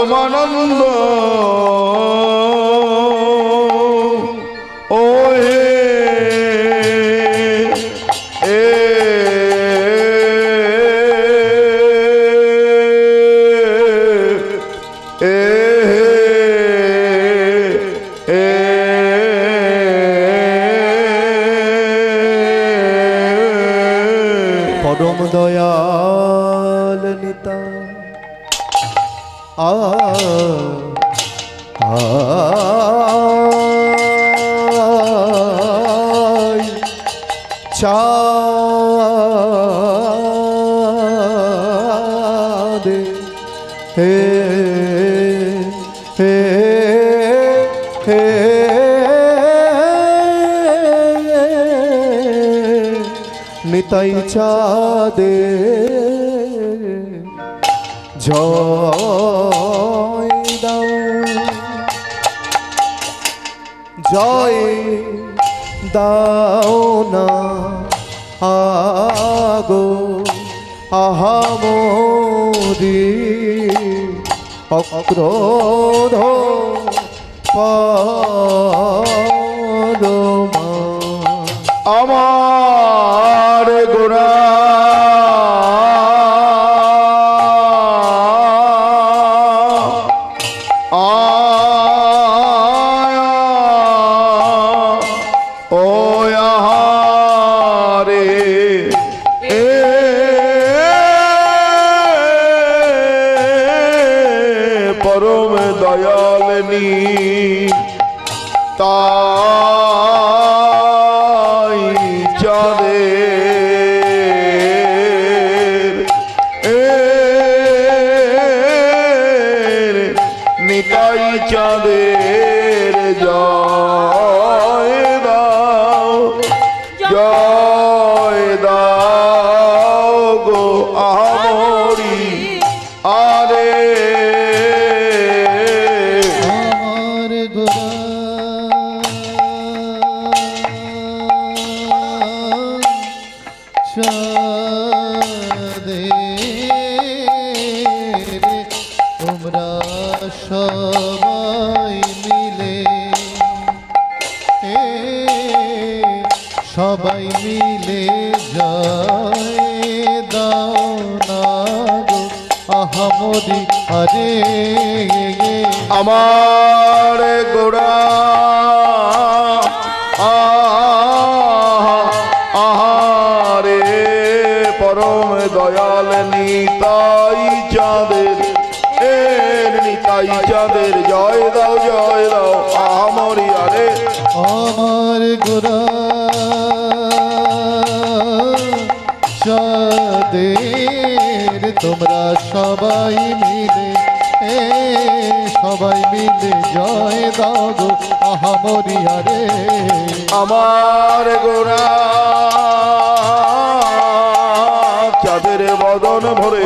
পরমানন্দ ও পরম দয়াল নিতা চাঁদে হে হে হে নিতাই চাঁদে জয় দাও জয় দাও না আগো আহামরি অক্রোধ পরমা আমার গোরা পরম দয়ালনি তাই চাঁদের নিতাই চাঁদের জয় দাও জয় দাও গো আমরি আরে তোমরা সবাই মিলে সবাই মিলে জয় দাও না গো আহামরি আরে আমার গোড়া আহারে পরম দয়াল নিতাই চাঁদের নিতাই চাঁদের জয় দাও আমরি আরে আমার গোরা চাঁদের তোমরা সবাই মিলে সবাই মিলে জয় দাও গো আহামরি আরে আমার গোরা চাঁদের বদন ভরে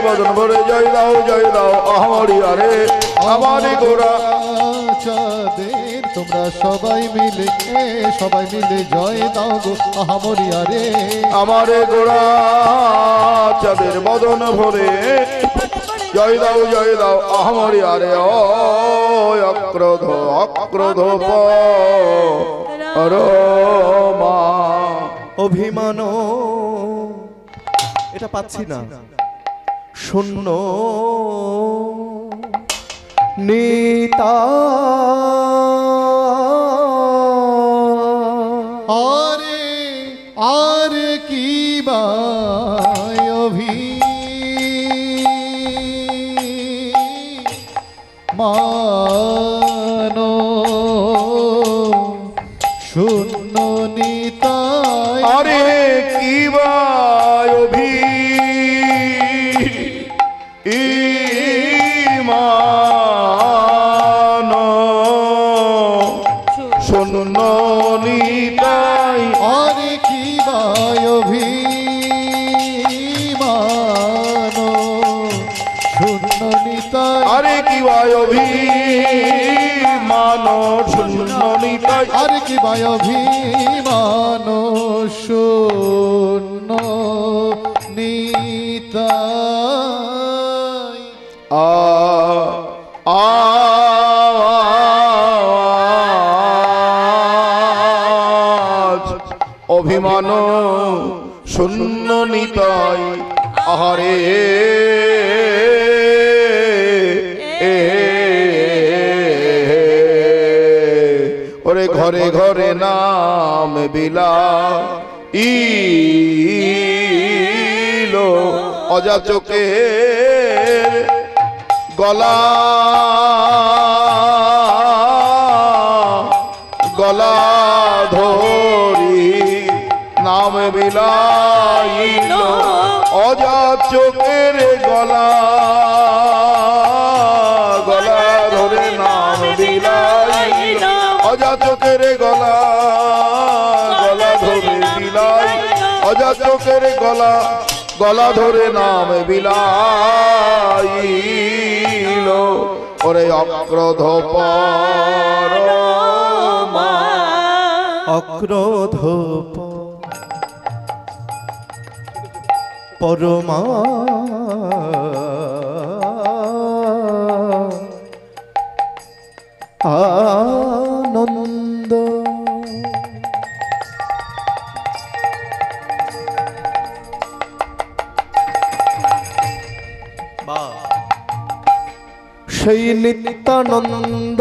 বদন ভরে জয় দাও আমরি আরে আমার গোরা চাঁদের তোমরা সবাই মিলে জয় দাও গো আহামরি আরে আমার গোরা চাঁদের বদন ভরে জয় দাও আমরি আরে অক্রোধ পরমা অভিমান এটা পাচ্ছি না শূন্য নিতা আরে আরে কি মানো শূন্য নিতাই আরে কি মানো শূন্য নিতাই আরে কি অভিমানো শূন্য নিতাই আরে কি অভিমানো শূন্য নিতাই আরে কি অভিমানো শূন্য নিতাই শূন্য নিতাই আহারে ওরে ঘরে ঘরে নাম বিলা ইলো অযাচকের গলা গলা ধরি নাম বিলাইল অযাচকের গলা গলা ধরে নাম বিলাইল অযাচকের গলা গলা ধরে বিলাই অযাচকের গলা গলা ধরে নাম বিলাইল ওরে অক্রোধ পরমা অক্রোধ পরমা আনন্দ সেই নিত্যানন্দ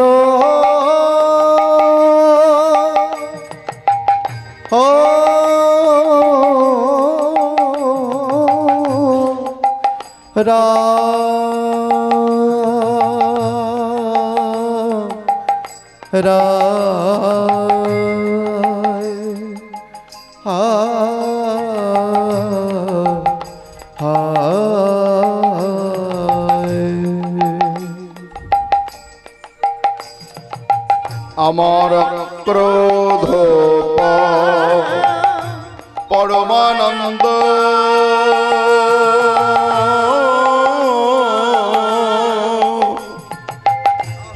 ও আমার ক্রোধ পরমানন্দ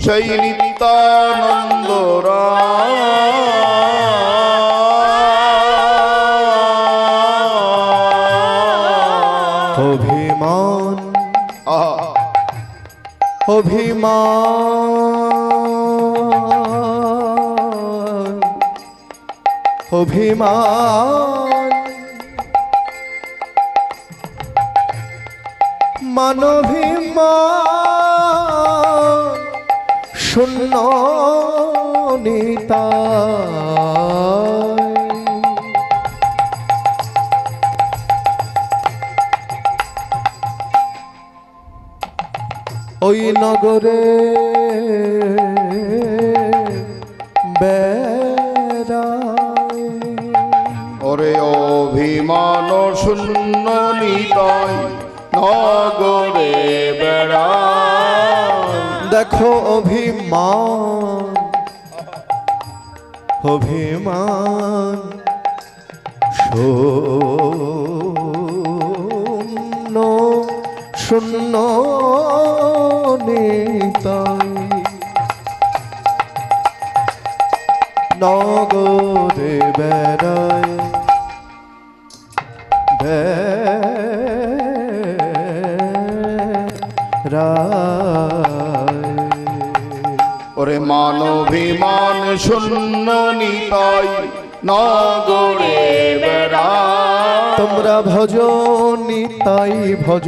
সেই নিত্যানন্দ অভিমান অভিমান অভিমান মানভিমান শূন্য নিতাই ওই নগরে বেড়াই ওরে অভিমান শূন্য নিতাই নগরে বেড়াই দেখো অভিমান অভিমান শূন্য শূন্য নিতাই নগরে বেড়াই ওরে মানভিমান শূন্য নিতাই নগরে বেড়াই তোমরা ভজ নিতাই ভজ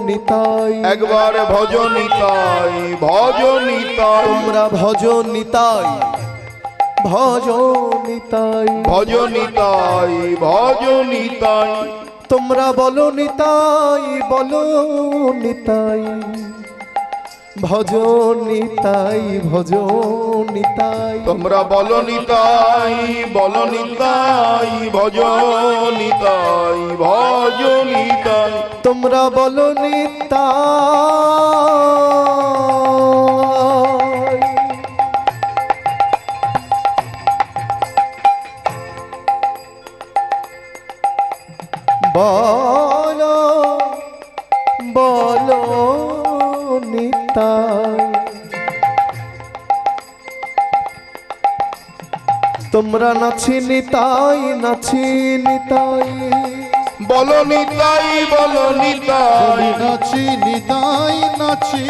নিতাই একবার ভজ নিতাই ভজ নিতাই তোমরা ভজ নিতাই ভজ নিতাই ভজ নিতাই ভজ নিতাই তোমরা বলো নিতাই বলো নিতাই ভজ নিতাই ভজ নিতাই তোমরা বলো নিতাই বলো নিতাই ভজ নিতাই ভজ নিতাই তোমরা বলো নিতাই বলো বলো নিতাই তোমরা নাচি নিতাই নাচি নিতাই বলো নিতাই বলো নিতাই নাচি নিতাই নাচি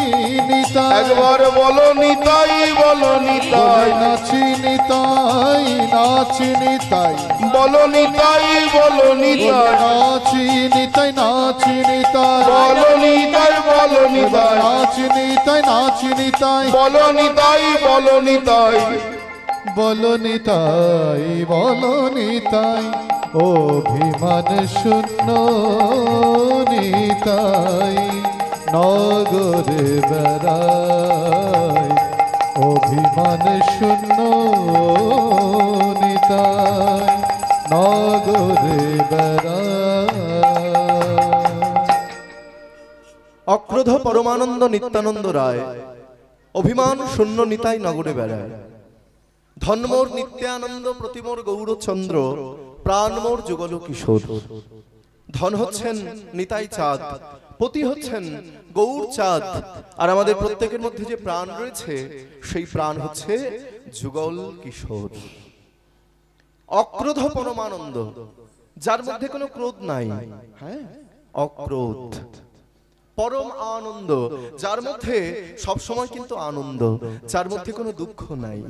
নিতাই একবার বলো নিতাই বলো নিতাই নাচি নিতাই নাচি নিতাই বলো নিতাই বলো নিতাই নাচি নিতাই নাচি নিতাই বলো নিতাই বলো নিতাই নাচি নিতাই নাচি নিতাই বলো নিতাই বলো নিতাই বলো নিতাই বলো নিতাই অভিমান শূন্য নিতাই নগরে বেড়াই অভিমান শূন্য নিতাই নগরে বেড়াই। অক্রোধ পরমানন্দ নিত্যানন্দ রায় অভিমান শূন্য নিতাই নগরে বেড়ায়। ধনমোর নিত্যানন্দ প্রতিমোর গৌরচন্দ্র প্রাণমোর যুগল কিশোর। ধন হচ্ছেন নিতাই চাঁদ, পতি হচ্ছেন গৌর চাঁদ, আর আমাদের প্রত্যেকের মধ্যে যে প্রাণ রয়েছে সেই প্রাণ হচ্ছে যুগল কিশোর। অক্রোধ পরমানন্দ, যার মধ্যে কোনো ক্রোধ নাই, হ্যাঁ অক্রোধ। পরম আনন্দ, যার মধ্যে সব সময় কিন্তু আনন্দ, যার মধ্যে কোনো দুঃখ নাই,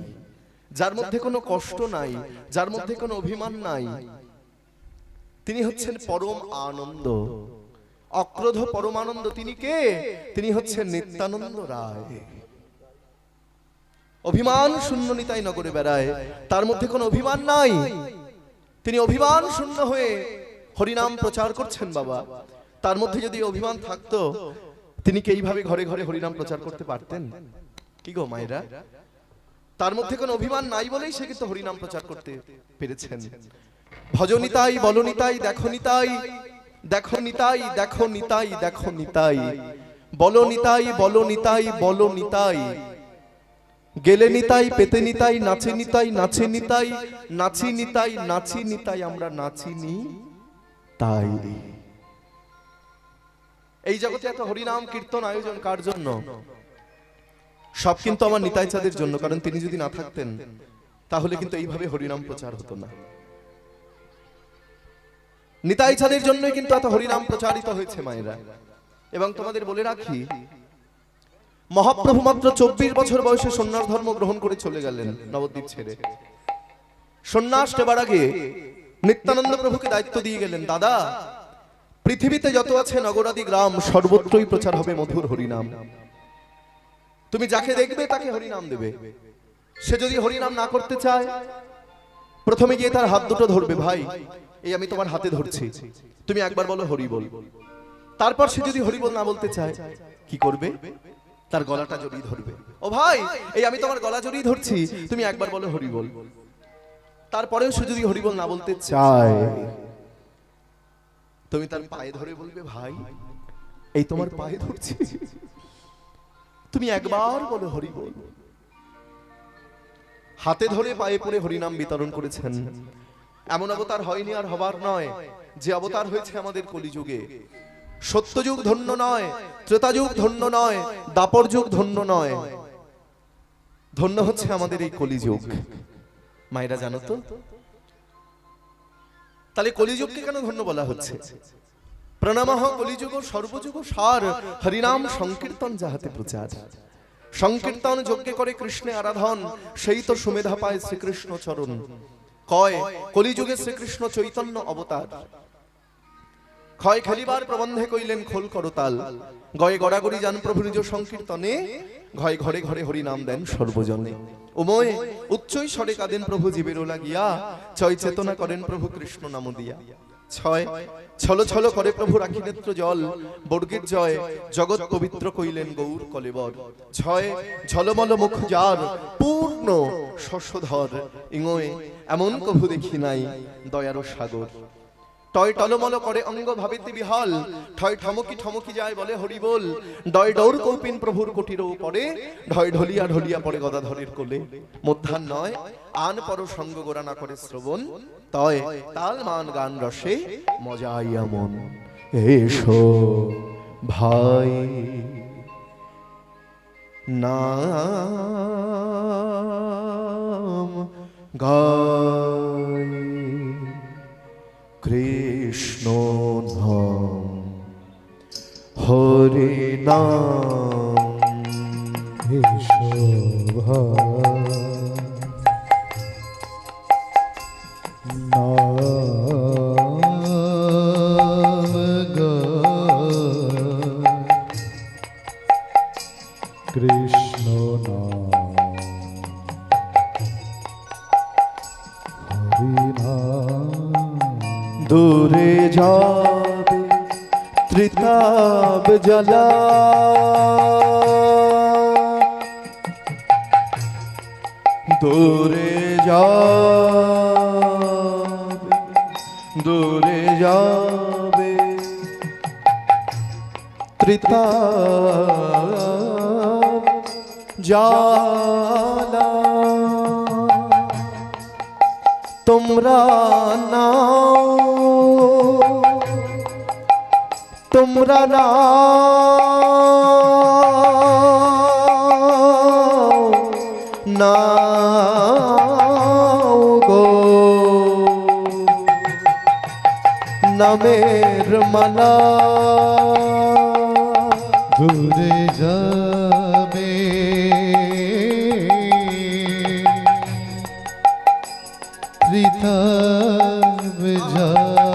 যার মধ্যে কোনো কষ্ট নাই, যার মধ্যে কোনো অভিমান নাই, তিনি হচ্ছেন পরম আনন্দ। অক্রোধ পরমানন্দ তিনি কে? তিনি হচ্ছেন নিত্যানন্দ রায়। অভিমান শূন্য নিতাই নগরে বেড়ায়, তার মধ্যে কোনো অভিমান নাই, তিনি অভিমান শূন্য হয়ে হরিনাম প্রচার করছেন। বাবা, তার মধ্যে যদি অভিমান থাকতো তিনি কি এইভাবে ঘরে ঘরে হরিনাম প্রচার করতে পারতেন? কি গো মায়েরা, তার মধ্যে কোনো অভিমান নাই বলেই সে কিন্তু হরিনাম প্রচার করতে পেরেছেন। ভজনিতাই বলনিতাই দেখো নিতাই, দেখো নিতাই দেখো নিতাই দেখো নিতাই, বলো নিতাই বলো নিতাই বলো নিতাই, গেলে নিতাই পেতে নিতাই নাচে নিতাই নাচে নিতাই, নাচি নিতাই নাচি নিতাই আমরা নাচিনি তাই। এই জগতে এত হরিনাম কীর্তন আয়োজন কার জন্য? সব কিন্তু আমার নিতাই চাঁদের জন্য, কারণ তিনি যদি না থাকতেন তাহলে কিন্তু এইভাবে হরিনাম প্রচার হতো না। নিতাই চাঁদের জন্যই কিন্তু এত হরিনাম প্রচারিত হয়েছে মায়েরা। এবং তোমাদের বলে রাখি, মহাপ্রভু মাত্র 24 বছর বয়সে সন্ন্যাস ধর্ম গ্রহণ করে চলে গেলেন নবদ্বীপ ছেড়ে। সন্ন্যাস নেবার আগে নিত্যানন্দ প্রভুকে দায়িত্ব দিয়ে গেলেন, দাদা পৃথিবীতে যত আছে নগরাদি গ্রাম সর্বত্রই প্রচার হবে মধুর হরিনাম। তুমি যাকে দেখবে তাকে হরিনাম দেবে। সে যদি হরিনাম না করতে চায়, প্রথমে গিয়ে তার হাত দুটো ধরবে, ভাই এই আমি তোমার হাতে ধরছি, তুমি একবার বলো হরি বল। তারপর সে যদি হরি বল না বলতে চায়, কি করবে? তার গলাটা জড়িয়ে ধরবে, ও ভাই এই আমি তোমার গলা জড়িয়ে ধরছি, তুমি একবার বলো হরি বল। তারপরেও সে যদি হরি বল না বলতে চায়, তুমি তার পায়ে ধরে বলবে, ভাই এই তোমার পায়ে ধরছি, তুমি একবার বলো হরি বল। হাতে ধরে পায়ে পড়ে হরিনাম বিতরণ করেছেন। এমন অবতার হয়নি আর হবার নয়, যে অবতার হয়েছে আমাদের কলিযুগে। সত্যযুগ ধন্য নয়, ত্রেতাযুগ ধন্য নয়, দাপর যুগ ধন্য নয়, ধন্য হচ্ছে আমাদের এই কলিযুগ। মায়েরা জানো তো তাহলে কলিযুগকে কেন ধন্য বলা হচ্ছে? প্রণামঃ কলিযুগ সর্বযুগ সার, হরিনাম সংকীর্তন যাহাতে প্রচার। সংকীর্তন যজ্ঞে করে কৃষ্ণে আরাধন, সেই তো সুমেধা পায় শ্রীকৃষ্ণ চরণ। কয় কলিযুগে শ্রীকৃষ্ণ চৈতন্য অবতার। ক্ষয় খেলিবার প্রবন্ধে কইলেন খোল করতাল, গয়ে গড়াগড়ি যান প্রভু নিজ সংকীর্তনে, ঘয় ঘরে ঘরে হরি নাম দেন সর্বজনে। উময় উচ্চই স্বরে কাঁদেন প্রভু জীবের লাগিয়া, চয় চেতনা করেন প্রভু কৃষ্ণ নাম দিয়া। ছয় ছল ছল করে প্রভু রাখি নেত্র জল, বর্গের জয় জগৎ পবিত্র কইলেন গৌর কলেবর। ছয় ঝলমল মুখ যার পূর্ণ শশধর, ইঙয়ে এমন কভু দেখি নাই দয়ারও সাগর। টয় টলমল করে অঙ্গ ভাবিতে বিহল, ঠয় ঠমকি ঠমকি যায় বলে হরি বল। ডয় ডৌর কৌপিন প্রভুর কুটিরও পড়ে, ঢয় ঢলিয়া ঢলিয়া পড়ে গদাধরের কোলে। মধ্যাহ্ন নয় আন পর সঙ্গ গোরা না করে শ্রবণ, তয় তাল মান গান রসে মজাইয়া মন। এসো ভাই নাম গাই, কৃষ্ণ কৃষ্ণ নাম হরে নাম হে শোভা নাম কৃষ্ণ নাম হরি নাম দূরে যাবে ত্রিতাব জলা দূরে যাবে ত্রিতাব জালা তোমরা নাও নাও গো নামের মালা দূরে যাবে ত্রিতাব জালা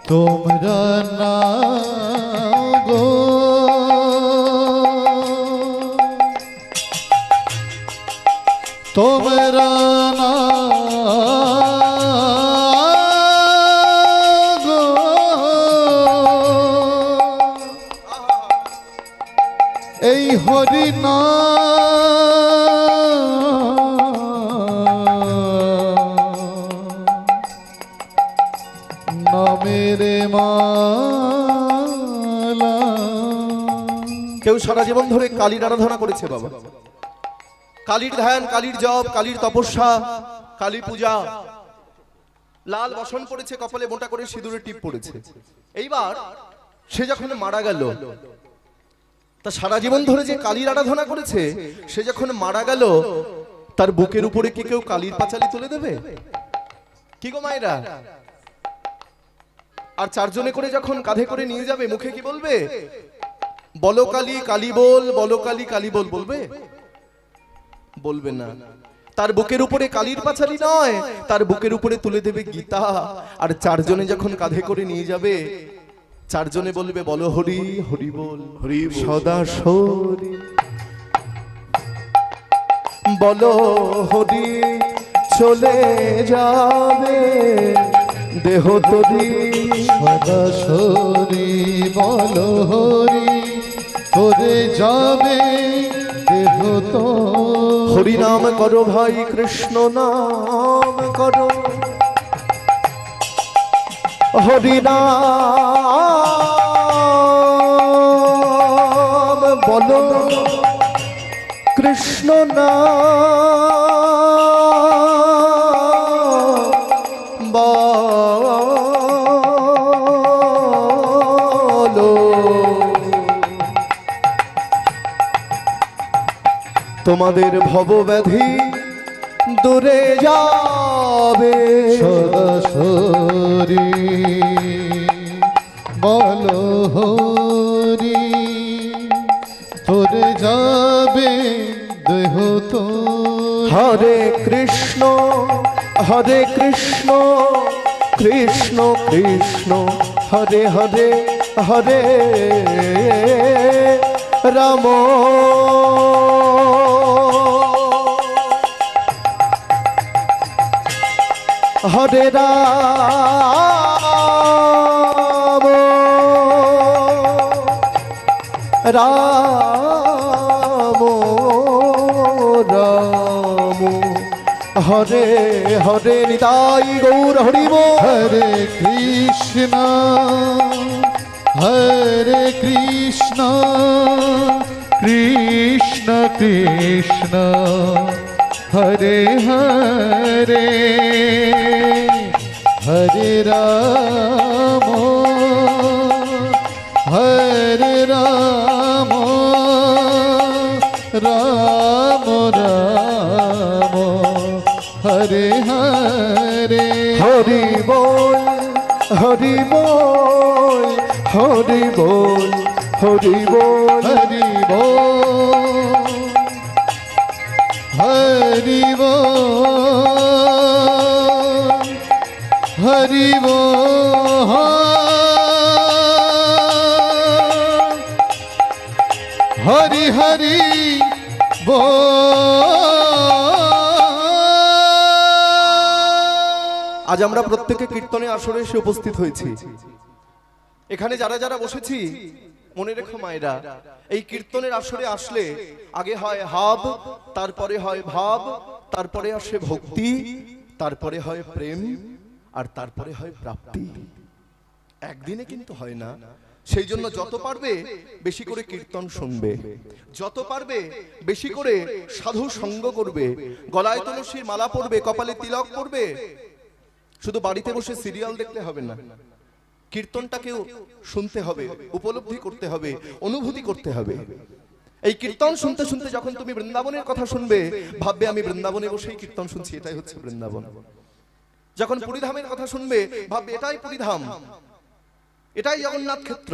তোমরা নাও গো তোমরা গো এই হরি নামের মালা কেউ সারা জীবন ধরে কালীর আরাধনা করেছে বাবা, কালীর ধ্যান, কালীর জপ, কালীর তপস্যা, কালী পূজা, লাল বসন পড়েছে, কপালে মোটা করে সিঁদুরের টিপ পড়েছে। এইবার সে যখন মারা গেল, তা সারা জীবন ধরে যে কালীর আরাধনা করেছে, সে যখন মারা গেল, তার বুকের উপরে কি কেউ কালীর পাঁচালি তুলে দেবে? কি গো মায়েরা? আর চারজনে করে যখন কাঁধে করে নিয়ে যাবে, মুখে কি বলবে? বলো কালী, কালী বল, বলো কালী, কালী বল বলবে? বলবে না। তার বুকের উপরে কালীর পাঁচালি নয়, তার বুকের উপরে তুলে দেবে গীতা। আর চারজনে যখন কাঁধে করে নিয়ে যাবে, চারজনে বলবে বলো হরি, হরি বল, হরি সদা সরি, বলো হরি, চলে যাবে দেহ তরি, সদা সরি বলো হরি করে যাবে দেহ তো। হরি নাম করো ভাই, কৃষ্ণ নাম করো, হরি নাম বলো, কৃষ্ণ নাম বলো। তোমাদের ভবব্যাধি দূরে যাবে, সদা সরি বলো হরি তোরে যাবে দেহ তো। হরে কৃষ্ণ, হরে কৃষ্ণ, কৃষ্ণ কৃষ্ণ, হরে হরে, হরে রাম, হরে রাম, রাম রাম, হরে হরে, নিতাই গৌর হরি বল। হরে কৃষ্ণ হরে কৃষ্ণ কৃষ্ণ কৃষ্ণ হরে হরে হরে রাম হরে রাম রাম রাম হরি বল হরি বল হরি বল হরি বল হরি বল হরি বল হরি বল হরি হরি বল। আজ আমরা প্রত্যেকে কীর্তনে আসরে এসে উপস্থিত হয়েছি। এখানে যারা যারা বসেছি মনে রেখো মায়েরা, এই কীর্তনের আসরে আসলে আগে হয় হাব, তারপরে হয় ভাব, তারপরে আসে ভক্তি, তারপরে হয় প্রেম, আর তারপরে হয় প্রাপ্তি। একদিনে কিন্তু হয় না। সেই জন্য যত পারবে বেশি করে কীর্তন শুনবে, যত পারবে বেশি করে সাধু সঙ্গ করবে, গলায় তুলসীর মালা পরবে, কপালে তিলক পরবে। শুধু বাড়িতে বসে সিরিয়াল দেখলে হবে না, কীর্তনটাকেও শুনতে হবে, উপলব্ধি করতে হবে, অনুভূতি করতে হবে। এই কীর্তন শুনতে শুনতে যখন তুমি বৃন্দাবনের কথা শুনবে, ভাববে আমি বৃন্দাবনে বসেই কীর্তন শুনছি, এটাই হচ্ছে বৃন্দাবন। যখন পুরীধামের কথা শুনবে, ভাববে এটাই পুরীধাম, এটাই জগন্নাথ ক্ষেত্র।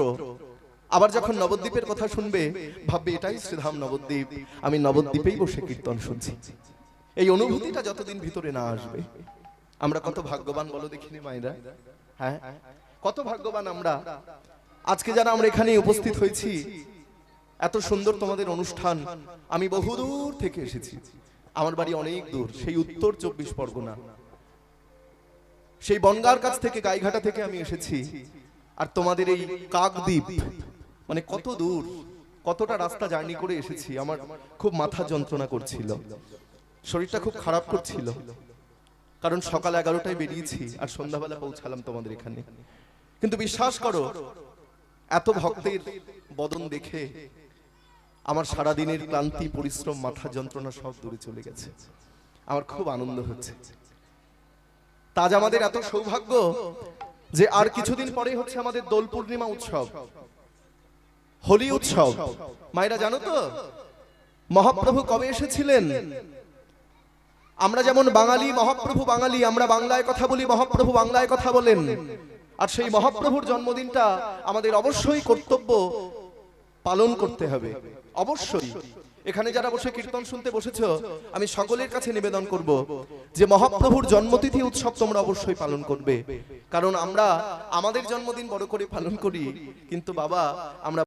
আবার যখন নবদ্বীপের কথা শুনবে, ভাববে এটাই শ্রীধাম নবদ্বীপ, আমি নবদ্বীপেই বসে কীর্তন শুনছি। এই অনুভূতিটা যতদিন ভিতরে না আসবে, আমরা কত ভাগ্যবান বলো দেখিনি মায়েরা? হ্যাঁ, কত ভাগ্যবান আমরা। আজকে যারা আমরা এখানে উপস্থিত হয়েছি, এত সুন্দর তোমাদের অনুষ্ঠান। আমি বহুদূর থেকে এসেছি, আমার বাড়ি অনেক দূর, সেই উত্তর 24 পরগনা, সেই বনগাঁর কাছ থেকে, গাইঘাটা থেকে আমি এসেছি। আর তোমাদের এই কাকদ্বীপ, মানে কত দূর, কতটা রাস্তা জার্নি করে এসেছি। আমার খুব মাথা যন্ত্রণা করছিল, শরীরটা খুব খারাপ করছিল, কারণ সকাল 11টায় বেরিয়েছি আর সন্ধ্যাবেলা পৌঁছালাম তোমাদের এখানে। কিন্তু বিশ্বাস করো, এত ভক্তের বদন দেখে আমার সারাদিনের ক্লান্তি, পরিশ্রম, মাথা যন্ত্রণা সব দূরে চলে গেছে। আমার খুব আনন্দ হচ্ছে। তাজ আমাদের এত সৌভাগ্য যে আর কিছুদিন পরেই হচ্ছে আমাদের দোল পূর্ণিমা উৎসব, হোলি উৎসব। মায়েরা জানো তো মহাপ্রভু কবে এসেছিলেন? আমরা যেমন বাঙালি, মহাপ্রভু বাঙালি, আমরা বাংলায় কথা বলি, মহাপ্রভু বাংলায় কথা বলেন। আর সেই মহাপ্রভুর জন্মদিনটা আমাদের অবশ্যই কর্তব্য পালন করতে হবে, অবশ্যই। এখানে যারা বসে কীর্তন শুনতে বসেছো, আমি সকলের কাছে নিবেদন করব যে মহাপ্রভুর জন্মতিথি উৎসব তোমরা অবশ্যই পালন করবে। কারণ আমরা আমাদের জন্মদিন বড় করে পালন করি, কিন্তু বাবা আমরা